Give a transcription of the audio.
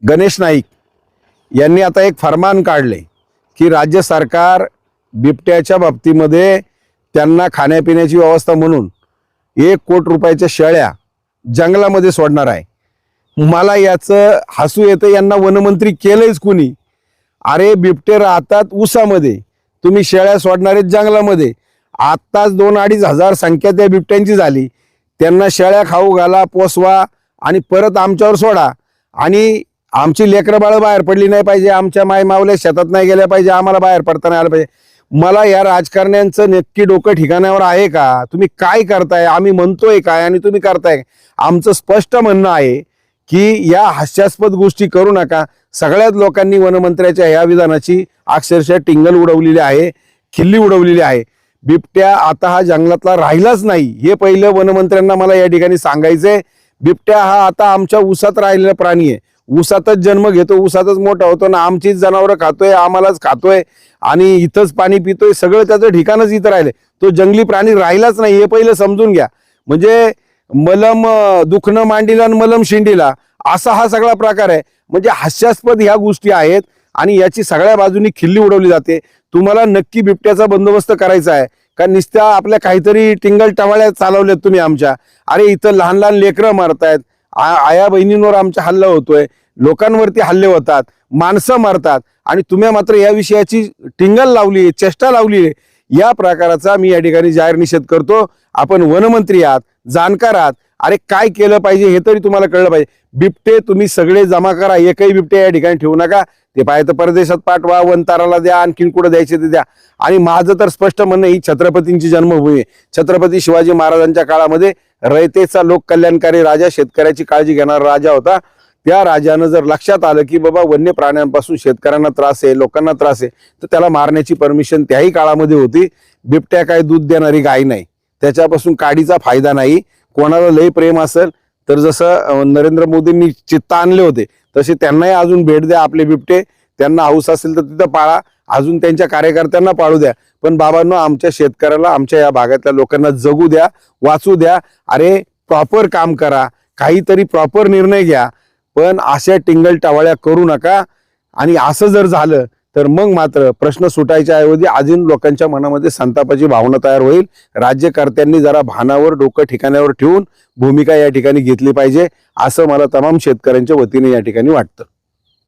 गणेश नाईक यांनी आता एक फरमान काढले की राज्य सरकार बिबट्याच्या बाबतीमध्ये त्यांना खाण्यापिण्याची व्यवस्था म्हणून 1 कोटी रुपयाच्या शेळ्या जंगलामध्ये सोडणार आहे। मला याचं हसू येतं, यांना वनमंत्री केलंच कुणी? अरे बिबटे राहतात ऊसामध्ये, तुम्ही शेळ्या सोडणारे जंगलामध्ये। आत्ताच 2-2.5 हजार संख्या त्या बिबट्यांची झाली, त्यांना शेळ्या खाऊ घाला, पोसवा आणि परत आमच्यावर सोडा। आणि आमची लेकरं बाळ बाहेर पडली नाही पाहिजे, आमच्या माय मावल्या शेतात नाही गेल्या पाहिजे, आम्हाला बाहेर पडता नाही आलं पाहिजे। मला या राजकारण्यांचं नक्की डोकं ठिकाणावर आहे का? तुम्ही काय करताय? आम्ही म्हणतोय काय आणि तुम्ही करताय? आमचं स्पष्ट म्हणणं आहे की या हास्यास्पद गोष्टी करू नका। सगळ्याच लोकांनी वनमंत्र्याच्या या विधानाची अक्षरशः टिंगल उडवलेली आहे, खिल्ली उडवलेली आहे। बिबट्या आता हा जंगलातला राहिलाच नाही, हे पहिलं वनमंत्र्यांना मला या ठिकाणी सांगायचंय। बिबट्या हा आता आमच्या ऊसात राहिलेला प्राणी आहे, ऊसातच जन्म घेतो, ऊसातच मोठा होतो ना, आमचीच जनावरं खातोय, आम्हालाच खातोय आणि इथंच पाणी पितोय, सगळं त्याचं ठिकाणच इथं राहिले। तो जंगली प्राणी राहिलाच नाही, हे पहिलं समजून घ्या। म्हणजे मलम दुखणं मांडीला आणि मलम शिंडीला असा हा सगळा प्रकार आहे। म्हणजे हास्यास्पद ह्या गोष्टी आहेत आणि याची सगळ्या बाजूनी खिल्ली उडवली जाते। तुम्हाला नक्की बिबट्याचा बंदोबस्त करायचा आहे का नुसत्या आपल्या काहीतरी टिंगल टवाळ्या चालवल्यात तुम्ही आमच्या? अरे इथं लहान लहान लेकरं मारतायत, आया बहिणींवर आमचा हल्ला होतोय, लोकांवरती हल्ले होतात, माणसं मारतात आणि तुम्ही मात्र या विषयाची टिंगल लावली, चेष्टा लावली। या प्रकाराचा मी या ठिकाणी जाहीर निषेध करतो। आपण वनमंत्री आहात, जाणकार आहात, अरे काय केलं पाहिजे हे तरी तुम्हाला कळलं पाहिजे। बिबटे तुम्ही सगळे जमा करा, एकही बिबटे या ठिकाणी ठेवू नका। ते पाहिजे तर परदेशात पाठवा, वनताराला द्या, आणखीन कुठं द्यायचे ते द्या। आणि माझं तर स्पष्ट म्हणणं, ही छत्रपतींची जन्मभूमी आहे। छत्रपती शिवाजी महाराजांच्या काळामध्ये रयतेचा लोक कल्याणकारी राजा, शेतकऱ्याची काळजी घेणारा राजा होता। त्या राजानं जर लक्षात आलं की बाबा वन्य प्राण्यांपासून शेतकऱ्यांना त्रास आहे, लोकांना त्रास आहे, तर त्याला मारण्याची परमिशन त्याही काळामध्ये होती। बिबट्या काय दूध देणारी गाय नाही, त्याच्यापासून काडीचा फायदा नाही। कोणाला लय प्रेम असेल तर जसं नरेंद्र मोदींनी चित्ता आणले होते तसे त्यांनाही अजून भेट द्या आपले बिबटे। त्यांना हौस असेल तर तिथं पाळा, अजून त्यांच्या कार्यकर्त्यांना पाळू द्या, पण बाबांनो आमच्या शेतकऱ्याला, आमच्या या भागातल्या लोकांना जगू द्या, वाचू द्या। अरे प्रॉपर काम करा, काहीतरी प्रॉपर निर्णय घ्या, पण अशा टिंगल टावाळ्या करू नका। आणि असं जर झालं तर मग मात्र प्रश्न सुटायच्या ऐवजी अजून लोकांच्या मनामध्ये संतापाची भावना तयार होईल। राज्यकर्त्यांनी जरा भानावर, डोकं ठिकाणावर ठेवून भूमिका या ठिकाणी घेतली पाहिजे, असं मला तमाम शेतकऱ्यांच्या वतीने या ठिकाणी वाटतं।